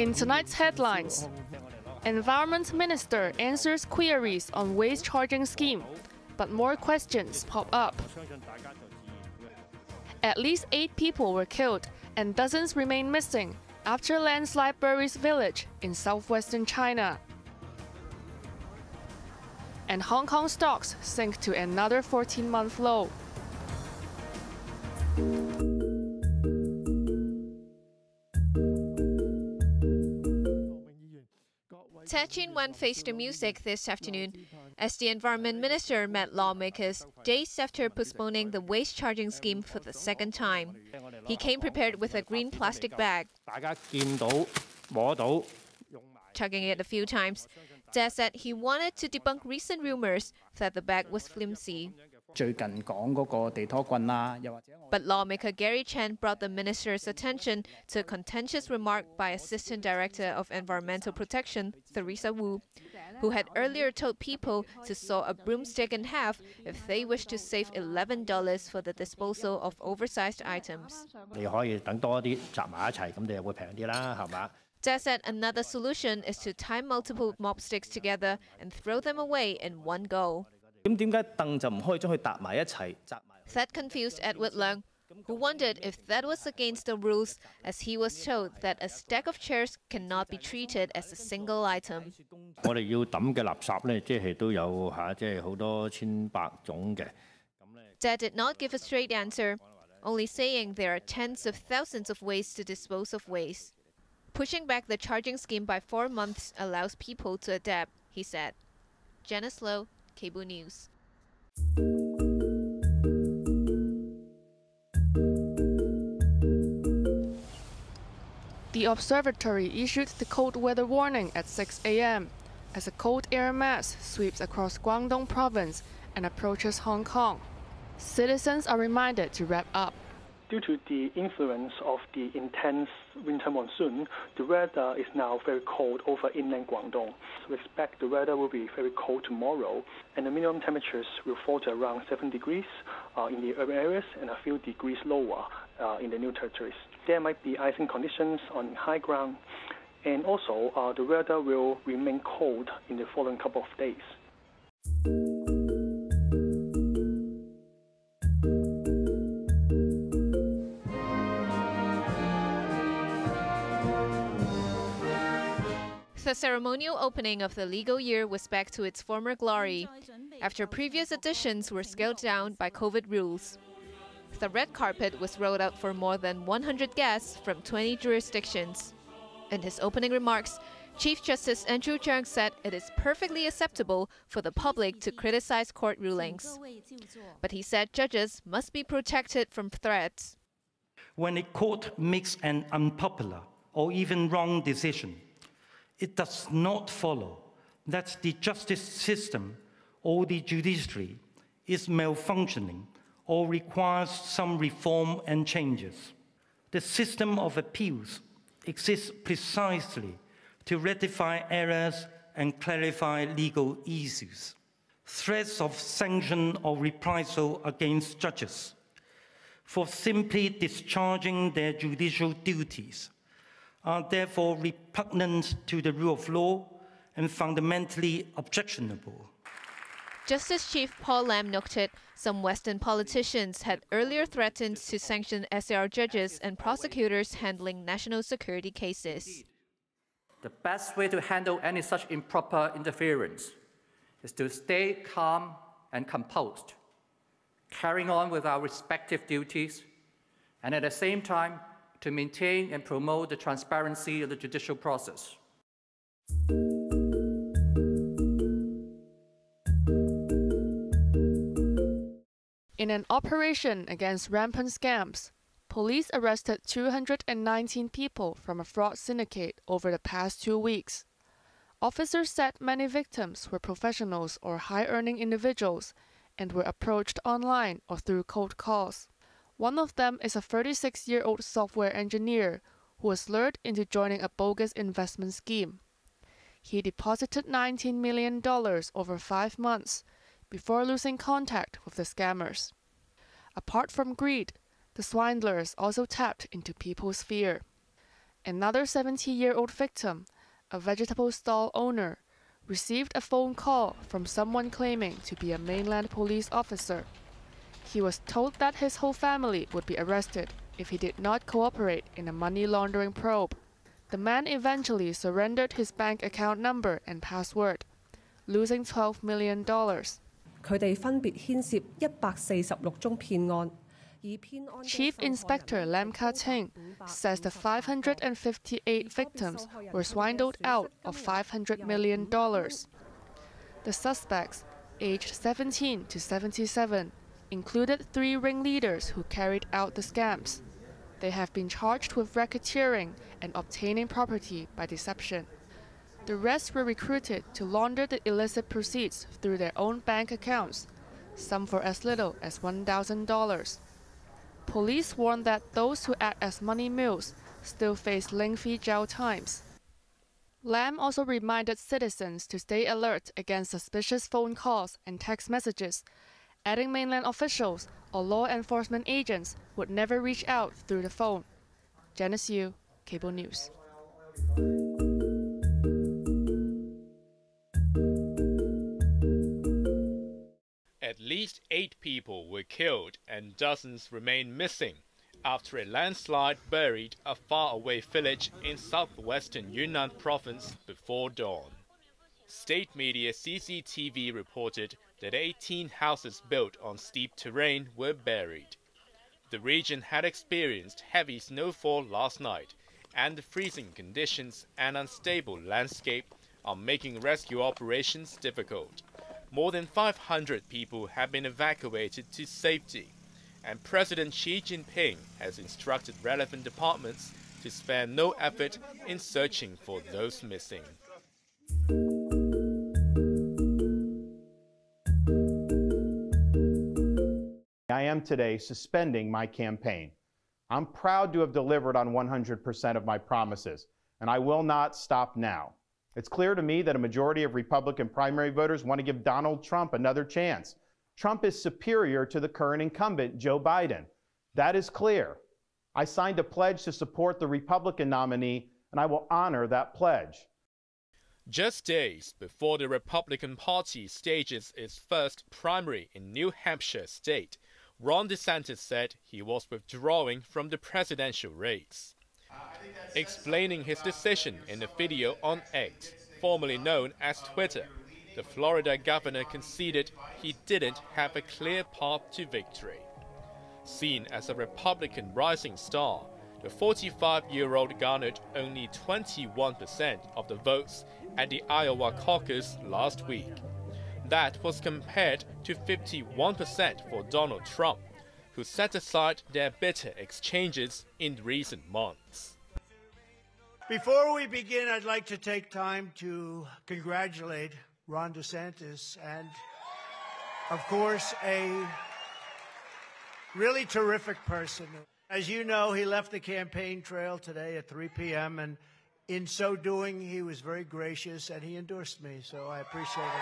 In tonight's headlines, Environment Minister answers queries on waste charging scheme, but more questions pop up. At least 8 people were killed and dozens remain missing after landslide buries village in southwestern China. And Hong Kong stocks sink to another 14-month low. Ted went face to music this afternoon as the Environment Minister met lawmakers days after postponing the waste charging scheme for the second time. He came prepared with a green plastic bag. Tugging it a few times, Ted said he wanted to debunk recent rumors that the bag was flimsy. But lawmaker Gary Chen brought the minister's attention to a contentious remark by Assistant Director of Environmental Protection, Theresa Wu, who had earlier told people to saw a broomstick in half if they wish to save $11 for the disposal of oversized items. Ted said another solution is to tie multiple mop sticks together and throw them away in one go. That confused Edward Leung, who wondered if that was against the rules, as he was told that a stack of chairs cannot be treated as a single item. Ted did not give a straight answer, only saying there are tens of thousands of ways to dispose of waste. Pushing back the charging scheme by 4 months allows people to adapt, he said. Janice Low, Cable News. The observatory issued the cold weather warning at 6 a.m. as a cold air mass sweeps across Guangdong province and approaches Hong Kong. Citizens are reminded to wrap up. Due to the influence of the intense winter monsoon, the weather is now very cold over inland Guangdong. So we expect the weather will be very cold tomorrow, and the minimum temperatures will fall to around 7 degrees in the urban areas and a few degrees lower in the new territories. There might be icing conditions on high ground, and also the weather will remain cold in the following couple of days. The ceremonial opening of the legal year was back to its former glory, after previous editions were scaled down by COVID rules. The red carpet was rolled out for more than 100 guests from 20 jurisdictions. In his opening remarks, Chief Justice Andrew Cheung said it is perfectly acceptable for the public to criticize court rulings. But he said judges must be protected from threats. When a court makes an unpopular or even wrong decision, it does not follow that the justice system or the judiciary is malfunctioning or requires some reform and changes. The system of appeals exists precisely to rectify errors and clarify legal issues. Threats of sanction or reprisal against judges for simply discharging their judicial duties are therefore repugnant to the rule of law and fundamentally objectionable. Justice Chief Paul Lam noted some Western politicians had earlier threatened to sanction SAR judges and prosecutors handling national security cases. The best way to handle any such improper interference is to stay calm and composed, carrying on with our respective duties, and at the same time, to maintain and promote the transparency of the judicial process. In an operation against rampant scams, police arrested 219 people from a fraud syndicate over the past 2 weeks. Officers said many victims were professionals or high-earning individuals and were approached online or through cold calls. One of them is a 36-year-old software engineer who was lured into joining a bogus investment scheme. He deposited $19 million over 5 months before losing contact with the scammers. Apart from greed, the swindlers also tapped into people's fear. Another 70-year-old victim, a vegetable stall owner, received a phone call from someone claiming to be a mainland police officer. He was told that his whole family would be arrested if he did not cooperate in a money laundering probe. The man eventually surrendered his bank account number and password, losing $12 million. 佢哋分別牽涉146宗騙案。 Chief Inspector Lam Ka-ting says the 558 victims were swindled out of $500 million. The suspects, aged 17 to 77, included 3 ringleaders who carried out the scams. They have been charged with racketeering and obtaining property by deception. The rest were recruited to launder the illicit proceeds through their own bank accounts, some for as little as $1,000. Police warn that those who act as money mules still face lengthy jail times. Lam also reminded citizens to stay alert against suspicious phone calls and text messages, adding mainland officials or law enforcement agents would never reach out through the phone. Janice Yu, Cable News. At least 8 people were killed and dozens remain missing after a landslide buried a faraway village in southwestern Yunnan province before dawn. State media CCTV reported that 18 houses built on steep terrain were buried. The region had experienced heavy snowfall last night, and the freezing conditions and unstable landscape are making rescue operations difficult. More than 500 people have been evacuated to safety, and President Xi Jinping has instructed relevant departments to spare no effort in searching for those missing. I am today suspending my campaign. I'm proud to have delivered on 100% of my promises, and I will not stop now. It's clear to me that a majority of Republican primary voters want to give Donald Trump another chance. Trump is superior to the current incumbent, Joe Biden. That is clear. I signed a pledge to support the Republican nominee, and I will honor that pledge. Just days before the Republican Party stages its first primary in New Hampshire state, Ron DeSantis said he was withdrawing from the presidential race. Explaining his decision in a video on X, formerly known as Twitter, the Florida governor conceded he didn't have a clear path to victory. Seen as a Republican rising star, the 45-year-old garnered only 21% of the votes at the Iowa caucus last week. That was compared to 51% for Donald Trump, who set aside their bitter exchanges in recent months. Before we begin, I'd like to take time to congratulate Ron DeSantis and, of course, a really terrific person. As you know, he left the campaign trail today at 3 p.m., and in so doing, he was very gracious and he endorsed me, so I appreciate it.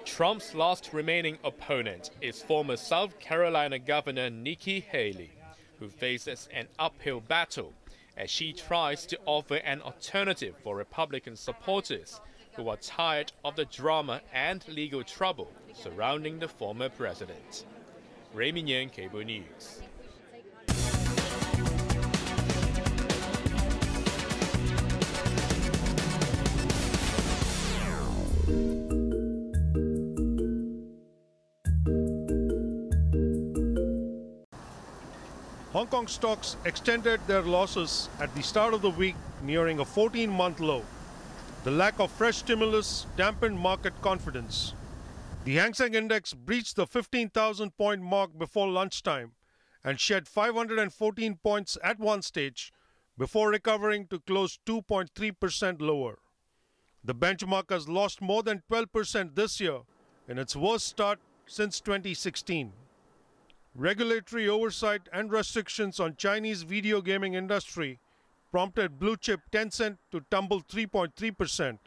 Trump's last remaining opponent is former South Carolina Governor Nikki Haley, who faces an uphill battle as she tries to offer an alternative for Republican supporters who are tired of the drama and legal trouble surrounding the former president. Ray Minyan, Cable News. Hong Kong stocks extended their losses at the start of the week, nearing a 14-month low. The lack of fresh stimulus dampened market confidence. The Hang Seng Index breached the 15,000-point mark before lunchtime and shed 514 points at one stage before recovering to close 2.3% lower. The benchmark has lost more than 12% this year in its worst start since 2016. Regulatory oversight and restrictions on Chinese video gaming industry prompted blue chip Tencent to tumble 3.3%.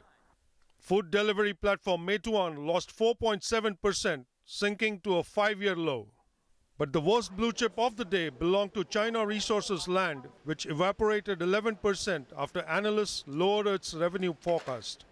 Food delivery platform Meituan lost 4.7%, sinking to a 5-year low. But the worst blue chip of the day belonged to China Resources Land, which evaporated 11% after analysts lowered its revenue forecast.